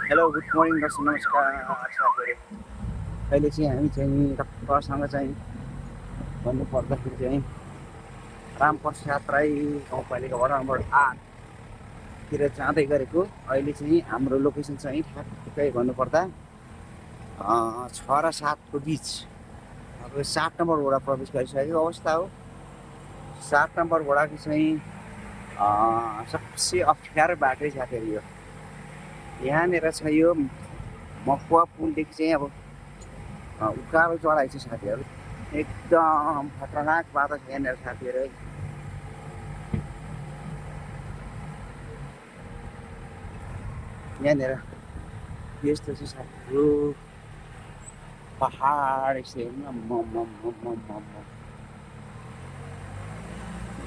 Hello good morning दर्शक नमस्कार साथीहरू। अहिले चाहिँ हामी चाहिँ टक्कसँग चाहिँ भन्नुपर्दाखेरि चाहिँ रामप्रसाद राई गाउँपालिका वडा नम्बर 8तिर जाँदै गरेको। अहिले चाहिँ हाम्रो लोकेसन चाहिँ ठ्याक्कै भन्नुपर्दा 6 र 7को बिच। अब 7 नम्बर वडा प्रवेश गरिसकेको अवस्था हो। 7 नम्बर वडाको चाहिँ सबसे अप्ठ्यारो बाटै साथीहरू यो यहाँनिर छ। यो मकुवा पुलदेखि चाहिँ अब उकालो चढाइ छ साथीहरू, एकदम खतरनाक बाटो छ यहाँनिर साथीहरू। यहाँनिर यस्तो चाहिँ साथीहरू पहाड यसो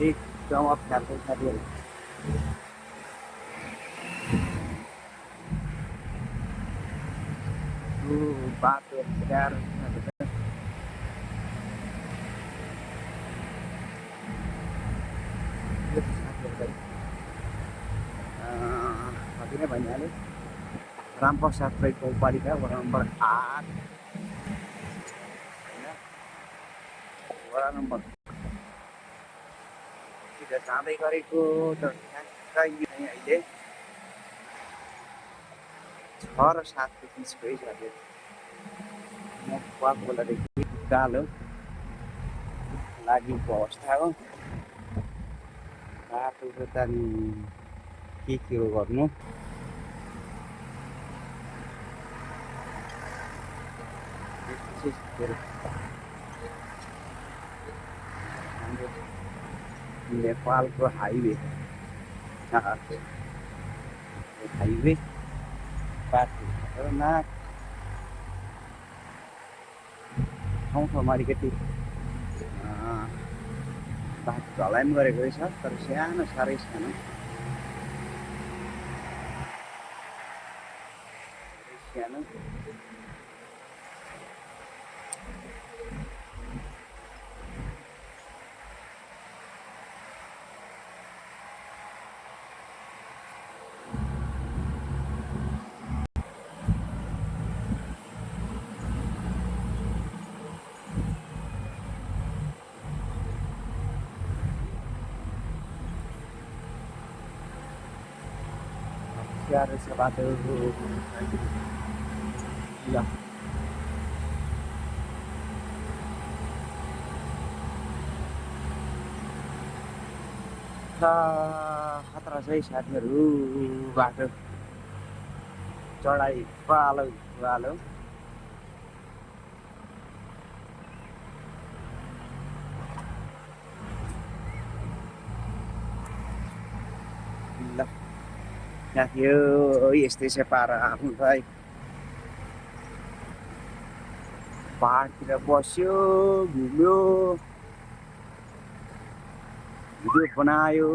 एकदम अप्ठ्यारो छ साथीहरू। बाटो अप्ठ्यारो छ साथीहरू। अघि नै भनिहालेँ, रामप्रसाद राई गाउँपालिका वडा नम्बर 8 होइन, वडा नम्बर जाँदै गरेको। त ठ्याक्कै अहिले 6 र 7को बिचकै साथीहरू। खोलादेखि उकालो लागेको अवस्था हो। बाटोको त के हो गर्नु। हाम्रो नेपालको हाइवे बाटो खतरनाक ठाउँमा अलिकति बाटो ढलाइ गरेको रहेछ, तर सानो साह्रै सानो सानो। स्याहारो छ बाटो ल। खतरा चाहिँ साथीहरू बाटो चढाइ उकालो ल साथीहरू। यस्तै छ पारा हामीलाई। पहाडतिर बस्यो, घुम्यो, भिडियो बनायो।